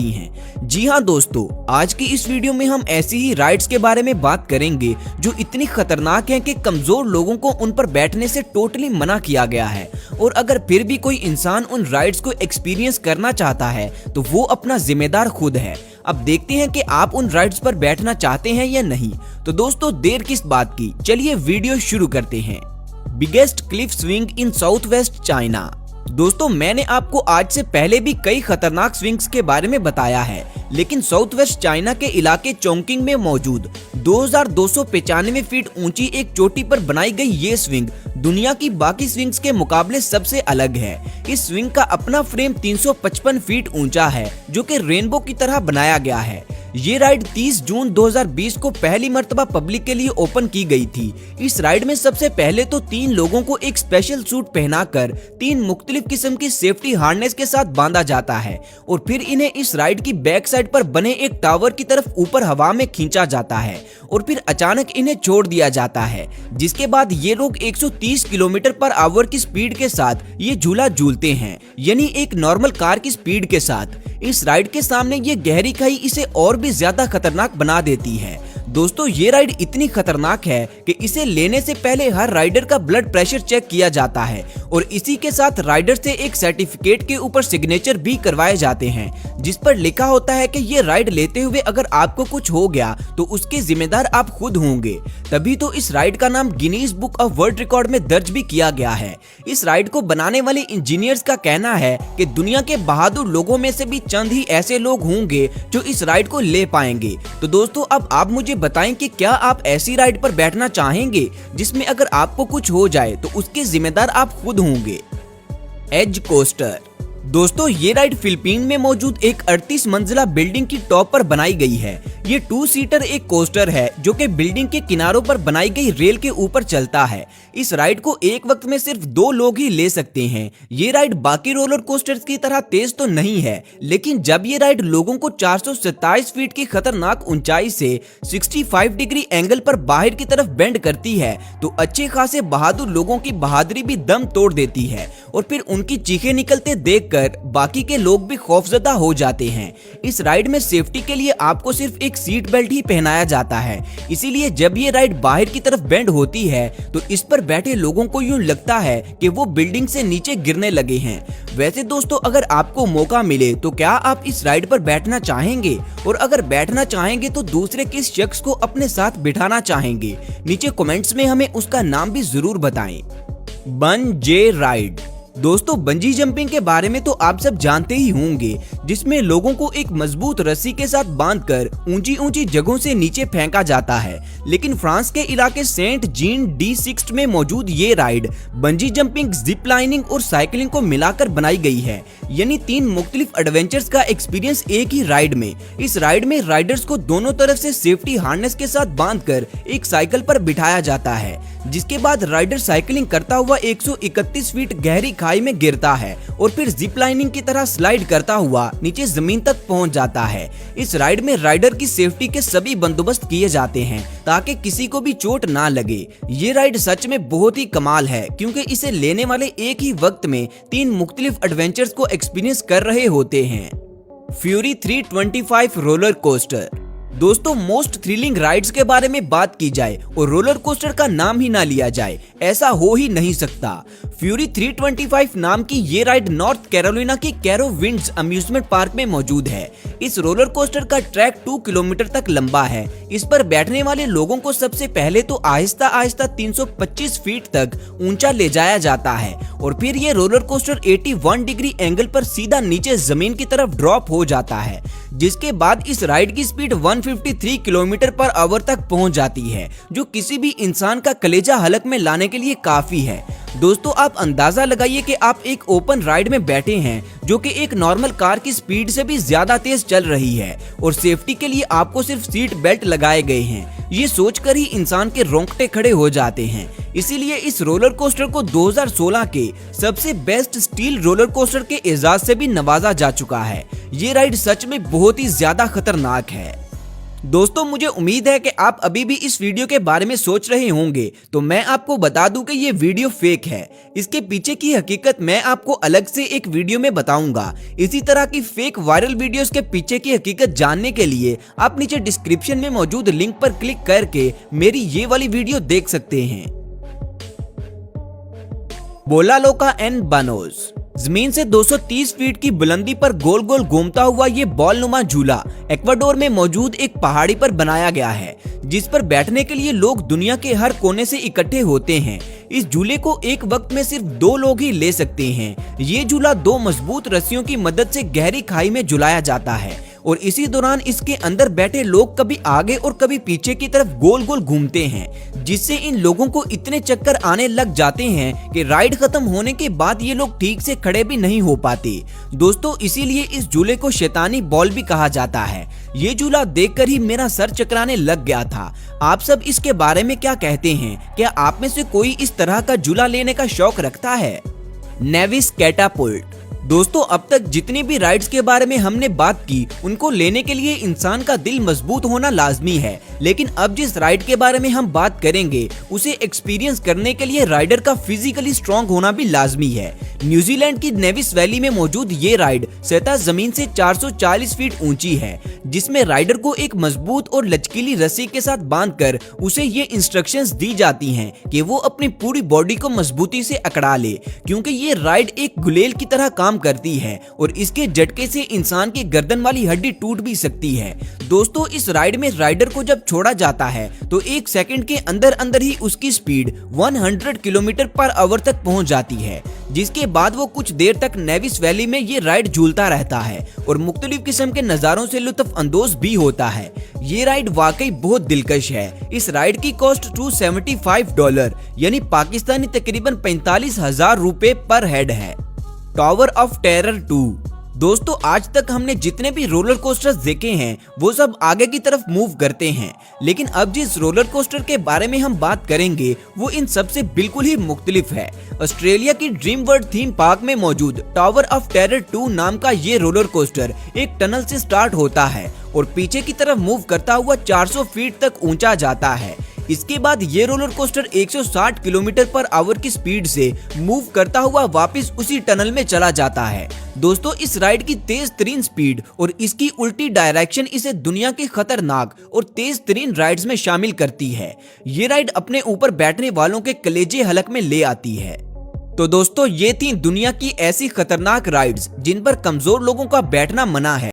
जाती हैं। जी हाँ दोस्तों, आज की इस वीडियो में हम ऐसी ही राइड्स के बारे में बात करेंगे जो इतनी खतरनाक हैं कि कमजोर लोगों को उन पर बैठने से टोटली मना किया गया है। और अगर फिर भी कोई इंसान उन राइड्स को एक्सपीरियंस करना चाहता है तो वो अपना जिम्मेदार खुद है। अब देखते हैं कि आप उन राइड्स पर बैठना चाहते हैं या नहीं। तो दोस्तों देर किस बात की, चलिए वीडियो शुरू करते हैं। Biggest Cliff swing in south west China. दोस्तों मैंने आपको आज से पहले भी कई खतरनाक स्विंग्स के बारे में बताया है, लेकिन साउथ वेस्ट चाइना के इलाके चोंगकिंग में मौजूद 2295 फीट ऊंची एक चोटी पर बनाई गई ये स्विंग दुनिया की बाकी स्विंग्स के मुकाबले सबसे अलग है। इस स्विंग का अपना फ्रेम 355 फीट ऊंचा है जो कि रेनबो की तरह बनाया गया है। ये राइड 30 जून 2020 को पहली मर्तबा पब्लिक के लिए ओपन की गई थी। इस राइड में सबसे पहले तो 3 लोगों को एक स्पेशल सूट पहनाकर 3 मुख्तलिफ किस्म की सेफ्टी हार्नेस के साथ बांधा जाता है और फिर इन्हें इस राइड की बैक साइड पर बने एक टावर की तरफ ऊपर हवा में खींचा जाता है और फिर अचानक इन्हें छोड़ दिया जाता है, जिसके बाद ये लोग 130 किलोमीटर पर आवर की स्पीड के साथ ये झूला झूलते हैं, यानी एक नॉर्मल कार की स्पीड के साथ। इस राइड के सामने ये गहरी खाई इसे और भी ज्यादा खतरनाक बना देती है। दोस्तों ये राइड इतनी खतरनाक है कि इसे लेने से पहले हर राइडर का ब्लड प्रेशर चेक किया जाता है और इसी के साथ राइडर से एक सर्टिफिकेट के ऊपर सिग्नेचर भी करवाए जाते हैं जिस पर लिखा होता है कि ये राइड लेते हुए अगर आपको कुछ हो गया तो उसके जिम्मेदार आप खुद होंगे। तभी तो इस राइड का नाम Guinness book of world record में दर्ज भी किया गया है। इस राइड को बनाने वाले इंजीनियर्स का कहना है कि दुनिया के बहादुर लोगों में से भी चंद ही ऐसे लोग होंगे जो इस राइड को ले पाएंगे। तो दोस्तों अब आप मुझे बताएं कि क्या आप ऐसी राइड पर बैठना चाहेंगे जिसमें अगर आपको कुछ हो जाए तो उसके जिम्मेदार आप खुद होंगे। एज कोस्टर। दोस्तों ये राइड फिलीपीन में मौजूद एक 38 मंजिला बिल्डिंग की टॉप पर बनाई गई है। ये 2 सीटर एक कोस्टर है जो कि बिल्डिंग के किनारों पर बनाई गई रेल के ऊपर चलता है। इस राइड को एक वक्त में सिर्फ 2 लोग ही ले सकते हैं। ये राइड बाकी रोलर कोस्टर्स की तरह तेज तो नहीं है, लेकिन जब ये राइड लोगों को 427 फीट की खतरनाक ऊंचाई से 65 डिग्री एंगल पर बाहर की तरफ बेंड करती है तो अच्छे खासे बहादुर लोगों की बहादुरी भी दम तोड़ देती है और फिर उनकी चीखें निकलते देखकर बाकी के लोग भी खौफजदा हो जाते हैं। इस राइड में सेफ्टी के लिए आपको सिर्फ एक सीट बेल्ट ही पहनाया जाता है, इसीलिए जब ये राइड बाहर की तरफ बेंड होती है तो इस पर बैठे लोगों को यूं लगता है कि वो बिल्डिंग से नीचे गिरने लगे हैं। वैसे दोस्तों अगर आपको मौका मिले तो क्या आप इस राइड पर बैठना चाहेंगे, और अगर बैठना चाहेंगे तो दूसरे किस शख्स को अपने साथ बिठाना चाहेंगे? नीचे कमेंट्स में हमें उसका नाम भी जरूर बताएं। Bungee ride. दोस्तों बंजी जंपिंग के बारे में तो आप सब जानते ही होंगे, जिसमें लोगों को एक मजबूत रस्सी के साथ बांधकर ऊंची ऊंची जगहों से नीचे फेंका जाता है। लेकिन फ्रांस के इलाके सेंट जीन डी सिक्स्ट में मौजूद ये ride bungee jumping, zip lining और साइकिलिंग को मिलाकर बनाई गई है, यानी 3 मुख्तलिफ एडवेंचर्स का एक्सपीरियंस एक ही राइड में। इस राइड में राइडर्स को दोनों तरफ से सेफ्टी हार्नेस के साथ बांधकर एक साइकिल पर बिठाया जाता है, जिसके बाद राइडर साइकिलिंग करता हुआ 131 फीट गहरी खाई में गिरता है और फिर जिप लाइनिंग की तरह स्लाइड करता हुआ नीचे जमीन तक पहुंच जाता है। इस राइड में राइडर की सेफ्टी के सभी बंदोबस्त किए जाते हैं ताकि किसी को भी चोट ना लगे। ये राइड सच में बहुत ही कमाल है क्योंकि इसे लेने वाले एक ही वक्त में 3 मुख्तलिफ एडवेंचर्स को एक्सपीरियंस कर रहे होते हैं। Fury 325 roller coaster. दोस्तों मोस्ट थ्रिलिंग राइड्स के बारे में बात की जाए और रोलर कोस्टर का नाम ही ना लिया जाए, ऐसा हो ही नहीं सकता। फ्यूरी 325 नाम की ये राइड नॉर्थ कैरोलिना के कैरो विंड्स अम्यूजमेंट पार्क में मौजूद है। इस रोलर कोस्टर का ट्रैक 2 किलोमीटर तक लंबा है। इस पर बैठने वाले लोगों को सबसे पहले तो आहिस्ता आहिस्ता 325 फीट तक ऊंचा ले जाया जाता है और फिर ये रोलर कोस्टर 81 डिग्री एंगल पर सीधा नीचे जमीन की तरफ ड्रॉप हो जाता है, जिसके बाद इस राइड की स्पीड 153 किलोमीटर पर आवर तक पहुंच जाती है, जो किसी भी इंसान का कलेजा हलक में लाने के लिए काफी है। दोस्तों आप अंदाजा लगाइए कि आप एक ओपन राइड में बैठे हैं जो कि एक नॉर्मल कार की स्पीड से भी ज्यादा तेज चल रही है और सेफ्टी के लिए आपको सिर्फ सीट बेल्ट लगाए गए हैं। ये सोचकर ही इंसान के रोंगटे खड़े हो जाते हैं। इसीलिए इस रोलर कोस्टर को 2016 के सबसे बेस्ट स्टील रोलर कोस्टर के एजाज से भी नवाजा जा चुका है। ये राइड सच में बहुत ही ज्यादा खतरनाक है। दोस्तों मुझे उम्मीद है कि आप अभी भी इस वीडियो के बारे में सोच रहे होंगे, तो मैं आपको बता दूं कि ये वीडियो फेक है। इसके पीछे की हकीकत मैं आपको अलग से एक वीडियो में बताऊंगा। इसी तरह की फेक वायरल वीडियोस के पीछे की हकीकत जानने के लिए आप नीचे डिस्क्रिप्शन में मौजूद लिंक पर क्लिक करके मेरी ये वाली वीडियो देख सकते हैं। बोलालोका एन बानोस। जमीन से 230 फीट की बुलंदी पर गोल गोल घूमता हुआ ये बॉल नुमा झूला इक्वाडोर में मौजूद एक पहाड़ी पर बनाया गया है, जिस पर बैठने के लिए लोग दुनिया के हर कोने से इकट्ठे होते हैं। इस झूले को एक वक्त में सिर्फ 2 लोग ही ले सकते हैं। ये झूला 2 मजबूत रस्सियों की मदद से गहरी खाई में झुलाया जाता है और इसी दौरान इसके अंदर बैठे लोग कभी आगे और कभी पीछे की तरफ गोल गोल घूमते हैं, जिससे इन लोगों को इतने चक्कर आने लग जाते हैं कि राइड खत्म होने के बाद ये लोग ठीक से खड़े भी नहीं हो पाते। दोस्तों इसीलिए इस झूले को शैतानी बॉल भी कहा जाता है। ये झूला देखकर ही मेरा सर चकराने लग गया था। आप सब इसके बारे में क्या कहते हैं? क्या आप में से कोई इस तरह का झूला लेने का शौक रखता है? नेविस कैटापुल्ट। दोस्तों अब तक जितनी भी राइड्स के बारे में हमने बात की, उनको लेने के लिए इंसान का दिल मजबूत होना लाजमी है, लेकिन अब जिस राइड के बारे में हम बात करेंगे उसे एक्सपीरियंस करने के लिए राइडर का फिजिकली स्ट्रॉन्ग होना भी लाजमी है। न्यूजीलैंड की नेविस वैली में मौजूद ये राइड सतह जमीन से 440 फीट ऊंची है, जिसमें राइडर को एक मजबूत और लचकीली रस्सी के साथ बांधकर उसे ये इंस्ट्रक्शंस दी जाती हैं कि वो अपनी पूरी बॉडी को मजबूती से अकड़ा ले, क्योंकि ये राइड एक गुलेल की तरह काम करती है और इसके झटके से इंसान की गर्दन वाली हड्डी टूट भी सकती है। दोस्तों इस राइड में राइडर को जब छोड़ा जाता है तो 1 सेकंड के अंदर अंदर ही उसकी स्पीड 100 किलोमीटर पर आवर तक पहुंच जाती है, जिसके बाद वो कुछ देर तक नेविस वैली में ये राइड झूलता रहता है और मुख्तलिफ किस्म के नजारों से लुत्फ अंदोज भी होता है। ये राइड वाकई बहुत दिलकश है। इस राइड की कॉस्ट $275 यानी पाकिस्तानी तकरीबन 45,000 रुपए पर हेड है। Tower of terror 2। दोस्तों आज तक हमने जितने भी रोलर कोस्टर्स देखे हैं वो सब आगे की तरफ मूव करते हैं, लेकिन अब जिस रोलर कोस्टर के बारे में हम बात करेंगे वो इन सब से बिल्कुल ही मुख्तलिफ है। ऑस्ट्रेलिया की ड्रीम वर्ल्ड थीम पार्क में मौजूद टावर ऑफ टेरर 2 नाम का ये रोलर कोस्टर एक टनल से स्टार्ट होता है और पीछे की तरफ मूव करता हुआ 400 फीट तक ऊंचा जाता है। इसके बाद ये roller coaster 160 kilometre per hour की स्पीड से मूव करता हुआ वापस उसी टनल में चला जाता है। दोस्तों इस राइड की तेज तरीन स्पीड और इसकी उल्टी डायरेक्शन इसे दुनिया की खतरनाक और तेज तरीन राइड्स में शामिल करती है। ये राइड अपने ऊपर बैठने वालों के कलेजे हलक में ले आती है। तो दोस्तों ये थी दुनिया की ऐसी खतरनाक राइड्स जिन पर कमजोर लोगों का बैठना मना है।